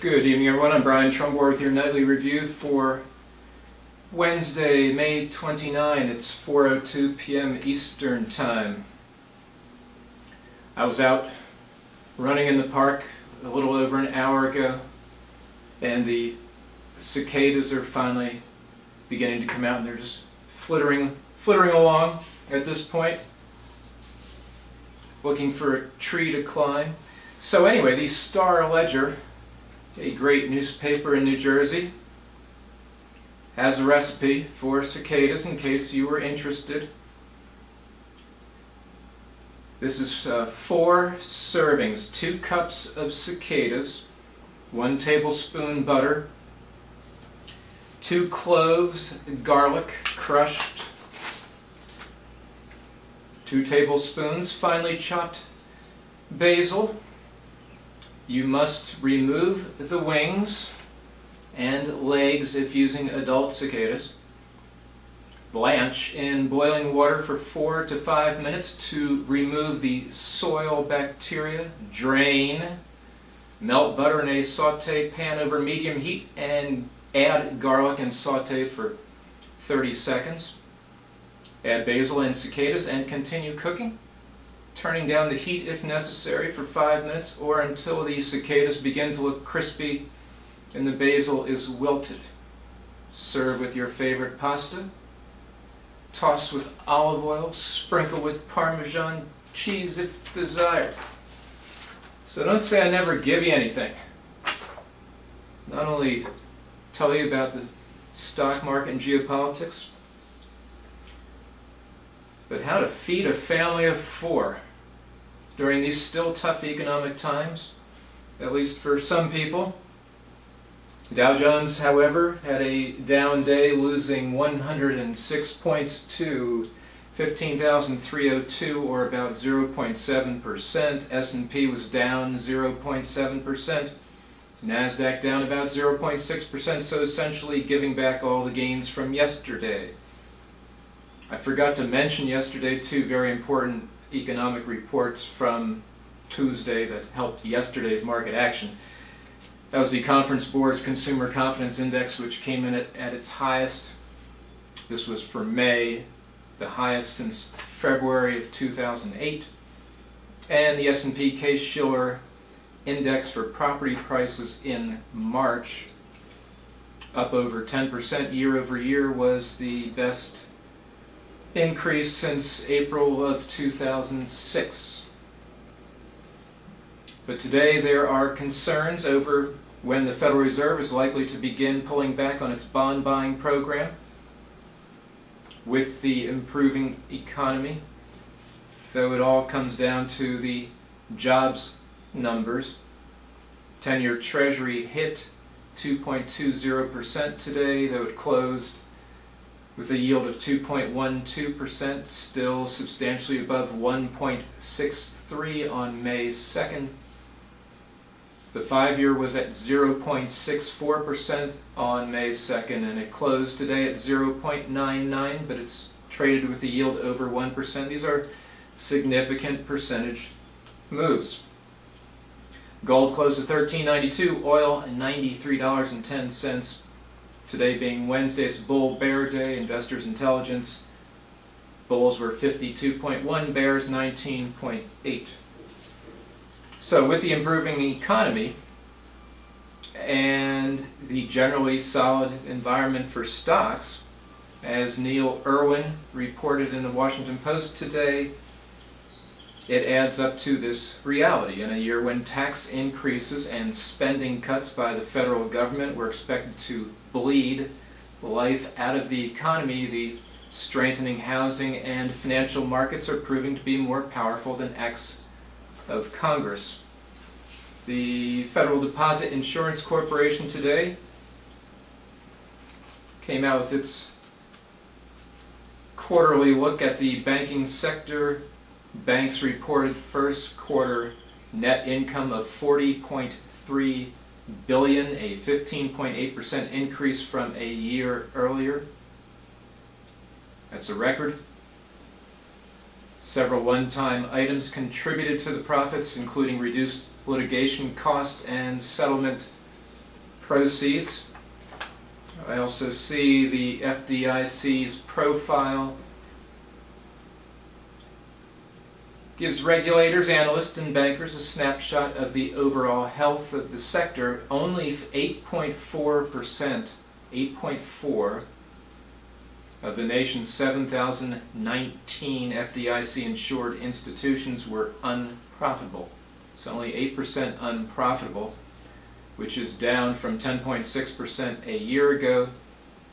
Good evening, everyone. I'm Brian Trumbore with your nightly review for Wednesday, May 29. It's 4:02 p.m. Eastern Time. I was out running in the park a little over an hour ago, and the cicadas are finally beginning to come out, and they're just flittering along at this point, looking for a tree to climb. So anyway, the Star-Ledger, a great newspaper in New Jersey, has a recipe for cicadas in case you were interested. This is 4 servings, 2 cups of cicadas, 1 tablespoon butter, 2 cloves garlic crushed, 2 tablespoons finely chopped basil. You must remove the wings and legs if using adult cicadas. Blanch in boiling water for 4 to 5 minutes to remove the soil bacteria. Drain. Melt butter in a saute pan over medium heat and add garlic and saute for 30 seconds. Add basil and cicadas and continue cooking, turning down the heat if necessary for 5 minutes or until the cicadas begin to look crispy and the basil is wilted. Serve with your favorite pasta. Toss with olive oil. Sprinkle with Parmesan cheese if desired. So don't say I never give you anything. Not only tell you about the stock market and geopolitics, but how to feed a family of 4 during these still tough economic times, at least for some people. Dow Jones, however, had a down day, losing 106 points to 15,302, or about 0.7%. S&P was down 0.7%. NASDAQ down about 0.6%, so essentially giving back all the gains from yesterday. I forgot to mention yesterday 2 very important economic reports from Tuesday that helped yesterday's market action. That was the Conference Board's Consumer Confidence Index, which came in at its highest. This was for May, the highest since February of 2008. And the S&P Case-Shiller Index for property prices in March, up over 10% year over year, was the best increase since April of 2006. But today there are concerns over when the Federal Reserve is likely to begin pulling back on its bond buying program with the improving economy, though it all comes down to the jobs numbers. 10-year Treasury hit 2.20% today, though it closed with a yield of 2.12%, still substantially above 1.63 on May 2nd. The 5-year was at 0.64% on May 2nd, and it closed today at 0.99, but it's traded with a yield over 1%. These are significant percentage moves. Gold closed at $13.92, oil $93.10. Today being Wednesday, it's Bull Bear Day, Investors Intelligence. Bulls were 52.1, bears 19.8. So with the improving economy and the generally solid environment for stocks, as Neil Irwin reported in the Washington Post today, it adds up to this reality. In a year when tax increases and spending cuts by the federal government were expected to bleed life out of the economy, the strengthening housing and financial markets are proving to be more powerful than acts of Congress. The Federal Deposit Insurance Corporation today came out with its quarterly look at the banking sector. Banks reported first quarter net income of $40.3 billion, a 15.8% increase from a year earlier. That's a record. Several one-time items contributed to the profits, including reduced litigation cost and settlement proceeds. I also see the FDIC's profile gives regulators, analysts, and bankers a snapshot of the overall health of the sector. Only 8.4%, 8.4 of the nation's 7,019 FDIC-insured institutions were unprofitable. So only 8% unprofitable, which is down from 10.6% a year ago.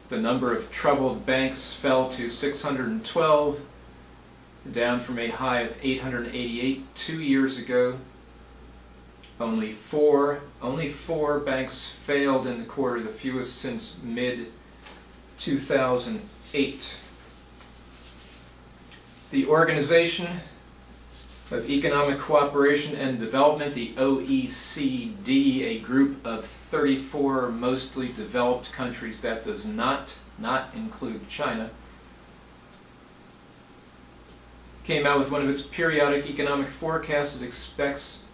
The number of troubled banks fell to 612, down from a high of 888 2 years ago. Only four banks failed in the quarter, the fewest since mid-2008. The Organization of Economic Cooperation and Development, the OECD, a group of 34 mostly developed countries that does not include China, came out with one of its periodic economic forecasts that expects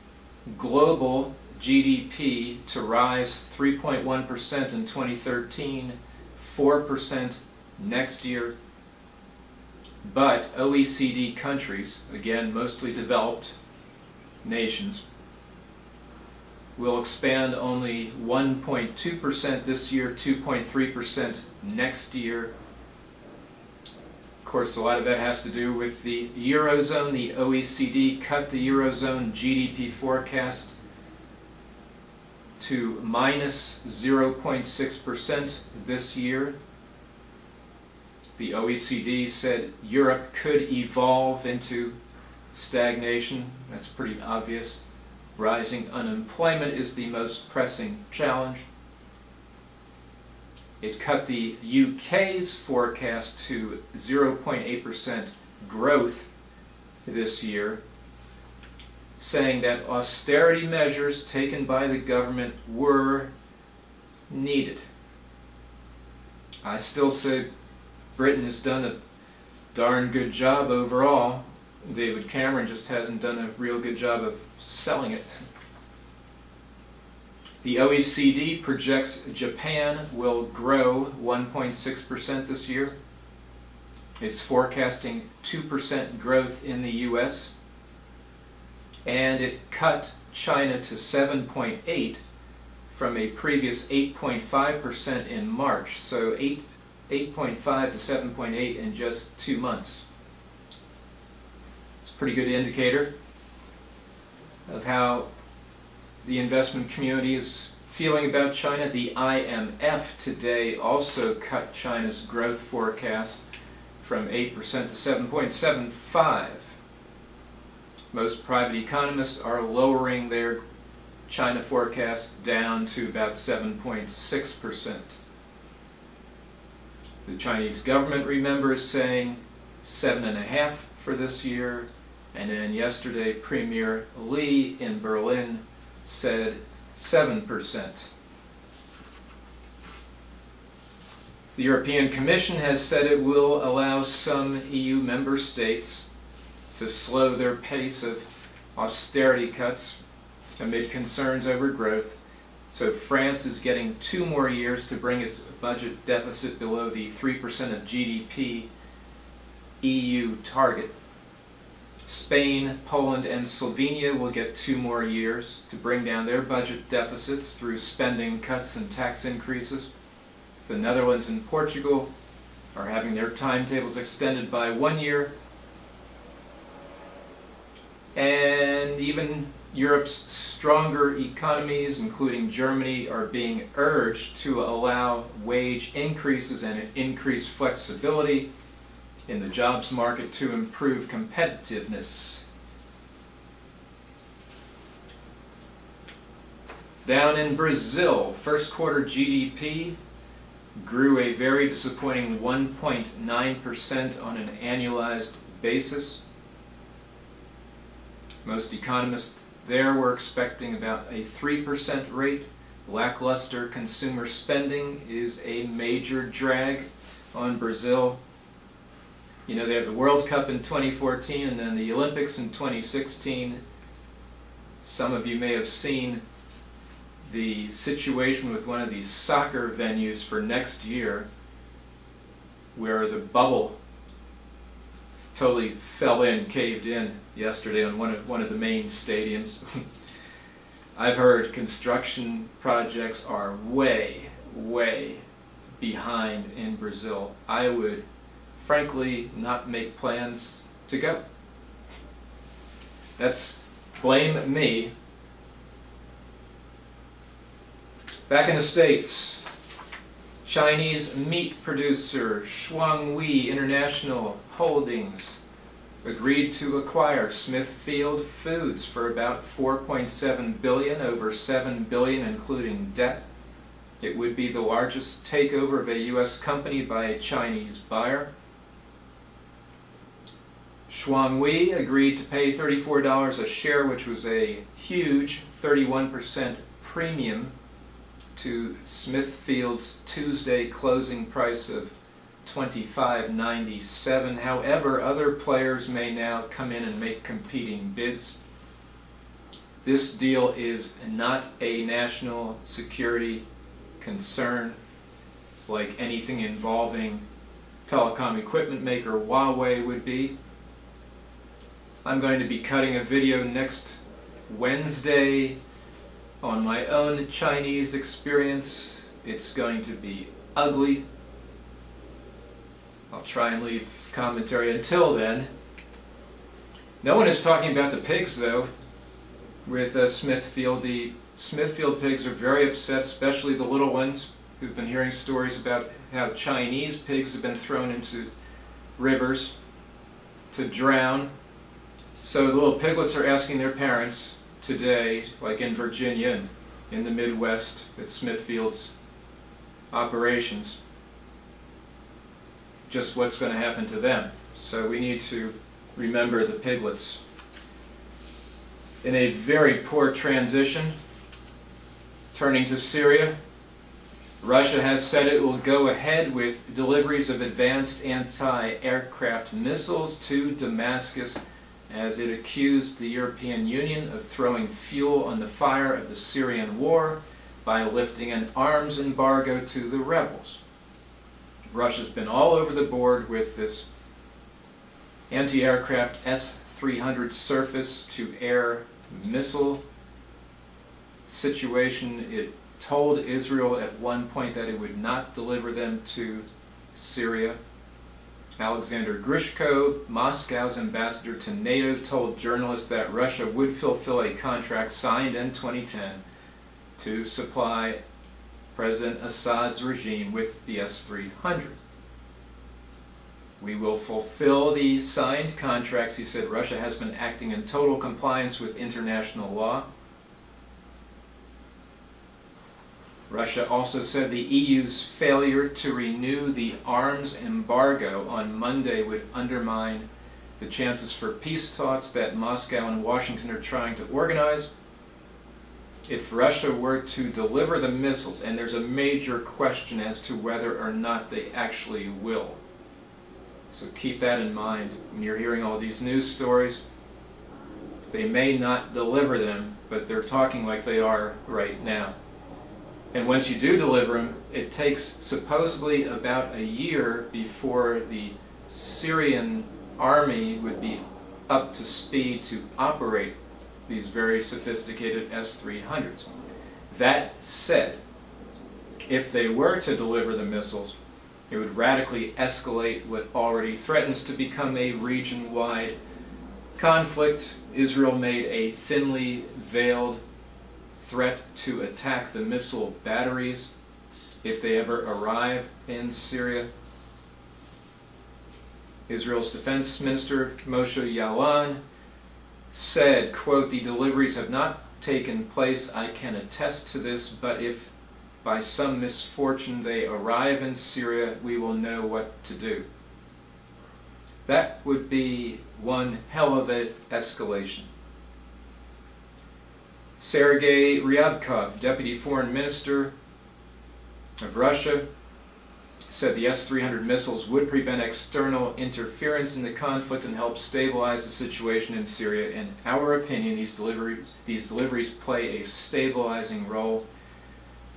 global GDP to rise 3.1% in 2013, 4% next year. But OECD countries, again mostly developed nations, will expand only 1.2% this year, 2.3% next year. Of course, a lot of that has to do with the Eurozone. The OECD cut the Eurozone GDP forecast to minus 0.6% this year. The OECD said Europe could evolve into stagnation. That's pretty obvious. Rising unemployment is the most pressing challenge. It cut the UK's forecast to 0.8% growth this year, saying that austerity measures taken by the government were needed. I still say Britain has done a darn good job overall. David Cameron just hasn't done a real good job of selling it. The OECD projects Japan will grow 1.6% this year. It's forecasting 2% growth in the US. And it cut China to 7.8 from a previous 8.5% in March. So 8.5 to 7.8 in just 2 months. It's a pretty good indicator of how the investment community is feeling about China. The IMF today also cut China's growth forecast from 8% to 7.75. Most private economists are lowering their China forecast down to about 7.6%. The Chinese government, remember, is saying 7.5% for this year, and then yesterday Premier Li in Berlin said 7%. The European Commission has said it will allow some EU member states to slow their pace of austerity cuts amid concerns over growth. So France is getting 2 more years to bring its budget deficit below the 3% of GDP EU target. Spain, Poland, and Slovenia will get 2 more years to bring down their budget deficits through spending cuts and tax increases. The Netherlands and Portugal are having their timetables extended by 1 year. And even Europe's stronger economies, including Germany, are being urged to allow wage increases and increased flexibility in the jobs market to improve competitiveness. Down in Brazil, first quarter GDP grew a very disappointing 1.9% on an annualized basis. Most economists there were expecting about a 3% rate. Lackluster consumer spending is a major drag on Brazil. You know, they have the World Cup in 2014 and then the Olympics in 2016. Some of you may have seen the situation with one of these soccer venues for next year, where the bubble totally caved in yesterday on one of the main stadiums. I've heard construction projects are way behind in Brazil. I would frankly not make plans to go. That's blame me. Back in the States, Chinese meat producer Shuanghui International Holdings agreed to acquire Smithfield Foods for about $4.7 billion, over $7 billion including debt. It would be the largest takeover of a U.S. company by a Chinese buyer. Shuanghui agreed to pay $34 a share, which was a huge 31% premium to Smithfield's Tuesday closing price of $25.97. However, other players may now come in and make competing bids. This deal is not a national security concern like anything involving telecom equipment maker Huawei would be. I'm going to be cutting a video next Wednesday on my own Chinese experience. It's going to be ugly. I'll try and leave commentary until then. No one is talking about the pigs, though, with Smithfield. The Smithfield pigs are very upset, especially the little ones who've been hearing stories about how Chinese pigs have been thrown into rivers to drown. So the little piglets are asking their parents today, like in Virginia and in the Midwest, at Smithfield's operations, just what's going to happen to them. So we need to remember the piglets. In a very poor transition, turning to Syria, Russia has said it will go ahead with deliveries of advanced anti-aircraft missiles to Damascus, as it accused the European Union of throwing fuel on the fire of the Syrian war by lifting an arms embargo to the rebels. Russia's been all over the board with this anti-aircraft S-300 surface-to-air missile situation. It told Israel at one point that it would not deliver them to Syria. Alexander Grishko, Moscow's ambassador to NATO, told journalists that Russia would fulfill a contract signed in 2010 to supply President Assad's regime with the S-300. We will fulfill the signed contracts, he said. Russia has been acting in total compliance with international law. Russia also said the EU's failure to renew the arms embargo on Monday would undermine the chances for peace talks that Moscow and Washington are trying to organize. If Russia were to deliver the missiles, and there's a major question as to whether or not they actually will. So keep that in mind when you're hearing all these news stories. They may not deliver them, but they're talking like they are right now. And once you do deliver them, it takes supposedly about a year before the Syrian army would be up to speed to operate these very sophisticated S-300s. That said, if they were to deliver the missiles, it would radically escalate what already threatens to become a region-wide conflict. Israel made a thinly veiled threat to attack the missile batteries if they ever arrive in Syria. Israel's defense minister Moshe Yaalon said, quote, "The deliveries have not taken place. I can attest to this, but if by some misfortune they arrive in Syria, we will know what to do." That would be one hell of an escalation. Sergei Ryabkov, deputy foreign minister of Russia, said the S-300 missiles would prevent external interference in the conflict and help stabilize the situation in Syria. In our opinion, these deliveries play a stabilizing role.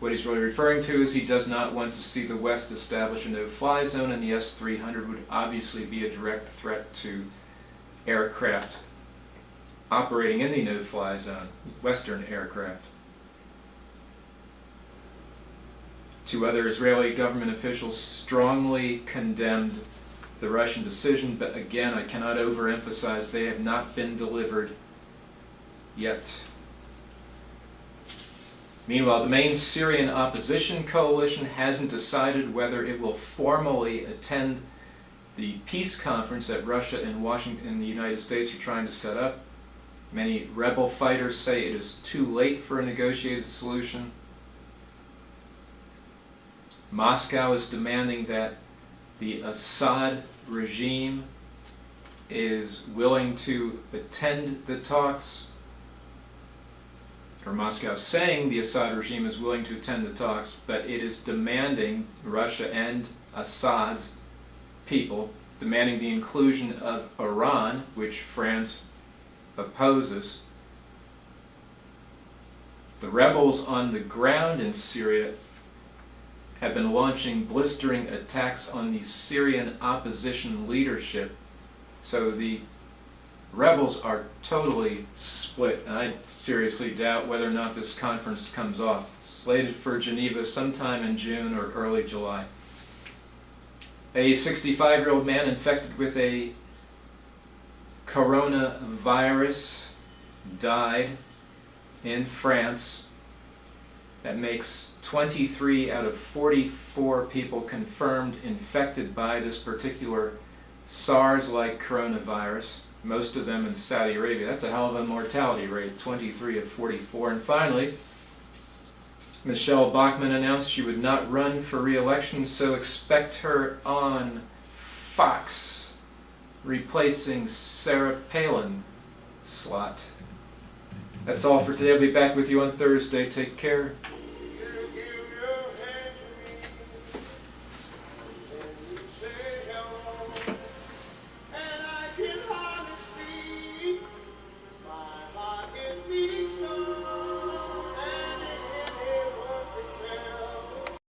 What he's really referring to is he does not want to see the West establish a no-fly zone, and the S-300 would obviously be a direct threat to aircraft operating in the no-fly zone, Western aircraft. Two other Israeli government officials strongly condemned the Russian decision, but again, I cannot overemphasize, they have not been delivered yet. Meanwhile, the main Syrian opposition coalition hasn't decided whether it will formally attend the peace conference that Russia and Washington and the United States are trying to set up. Many rebel fighters say it is too late for a negotiated solution. Moscow is demanding that the Assad regime is willing to attend the talks, or Moscow saying the Assad regime is willing to attend the talks, but it is demanding, Russia and Assad's people, demanding the inclusion of Iran, which France opposes. The rebels on the ground in Syria have been launching blistering attacks on the Syrian opposition leadership. So the rebels are totally split, and I seriously doubt whether or not this conference comes off. It's slated for Geneva sometime in June or early July. A 65-year-old man infected with a coronavirus died in France. That makes 23 out of 44 people confirmed infected by this particular SARS-like coronavirus, most of them in Saudi Arabia. That's a hell of a mortality rate, 23 of 44. And finally, Michelle Bachmann announced she would not run for re-election, so expect her on Fox, replacing Sarah Palin slot. That's all for today. I'll be back with you on Thursday. Take care.